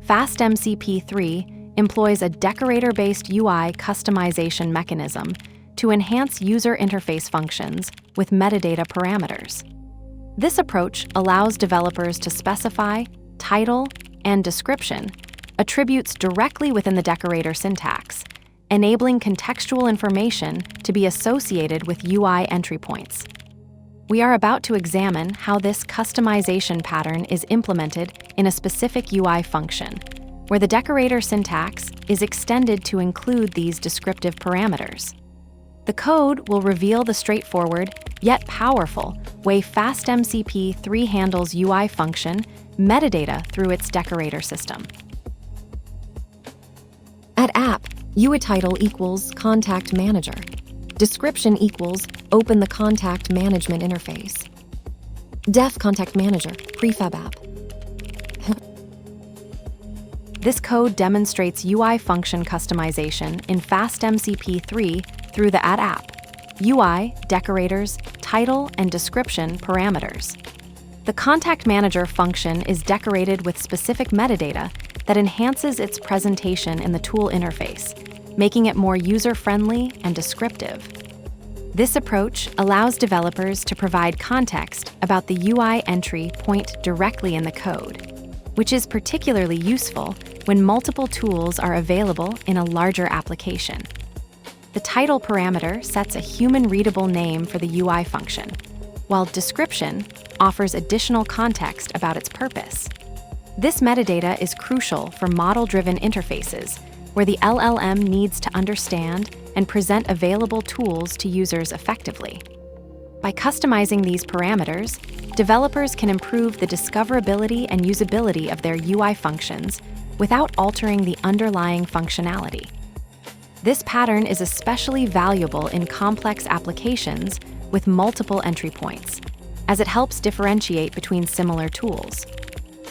FastMCP employs a decorator-based UI customization mechanism to enhance user interface functions with metadata parameters. This approach allows developers to specify title and description attributes directly within the decorator syntax, enabling contextual information to be associated with UI entry points. We are about to examine how this customization pattern is implemented in a specific UI function, where the decorator syntax is extended to include these descriptive parameters. The code will reveal the straightforward, yet powerful, way FastMCP 3 handles UI function metadata through its decorator system. At app, UI title equals contact manager. Description equals open the contact management interface. Def contact manager, prefab app. This code demonstrates UI function customization in FastMCP 3 through the app, UI, decorators, title, and description parameters. The contact manager function is decorated with specific metadata that enhances its presentation in the tool interface, making it more user-friendly and descriptive. This approach allows developers to provide context about the UI entry point directly in the code, which is particularly useful when multiple tools are available in a larger application. The title parameter sets a human-readable name for the UI function, while description offers additional context about its purpose. This metadata is crucial for model-driven interfaces, where the LLM needs to understand and present available tools to users effectively. By customizing these parameters, developers can improve the discoverability and usability of their UI functions without altering the underlying functionality. This pattern is especially valuable in complex applications with multiple entry points, as it helps differentiate between similar tools.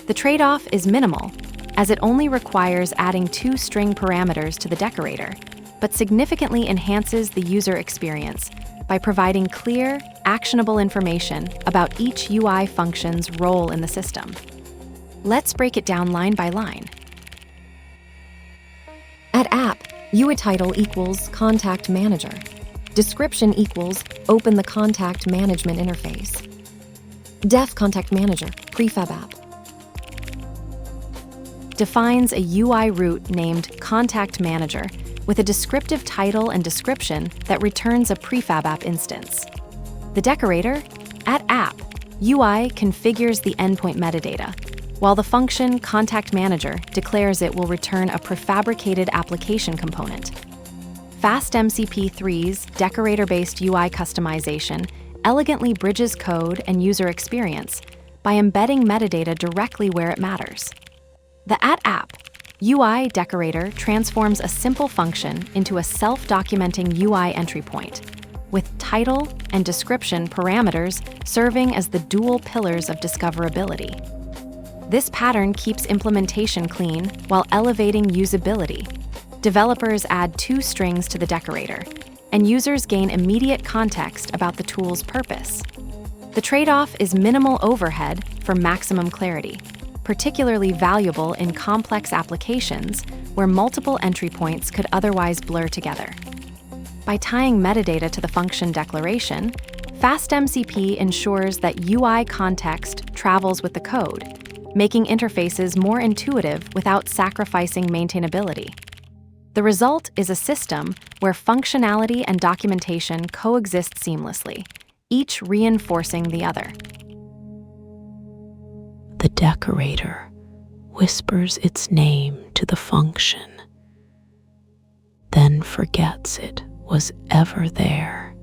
The trade-off is minimal, as it only requires adding 2 string parameters to the decorator, but significantly enhances the user experience by providing clear, actionable information about each UI function's role in the system. Let's break it down line by line. At app, UI title equals contact manager. Description equals open the contact management interface. Def contact manager, prefab app. Defines a UI root named Contact Manager with a descriptive title and description that returns a prefab app instance. The decorator, at app, UI configures the endpoint metadata, while the function Contact Manager declares it will return a prefabricated application component. FastMCP 3's decorator-based UI customization elegantly bridges code and user experience by embedding metadata directly where it matters. The @app UI decorator transforms a simple function into a self-documenting UI entry point, with title and description parameters serving as the dual pillars of discoverability. This pattern keeps implementation clean while elevating usability. Developers add 2 strings to the decorator, and users gain immediate context about the tool's purpose. The trade-off is minimal overhead for maximum clarity, particularly valuable in complex applications where multiple entry points could otherwise blur together. By tying metadata to the function declaration, FastMCP ensures that UI context travels with the code, making interfaces more intuitive without sacrificing maintainability. The result is a system where functionality and documentation coexist seamlessly, each reinforcing the other. The decorator whispers its name to the function, then forgets it was ever there.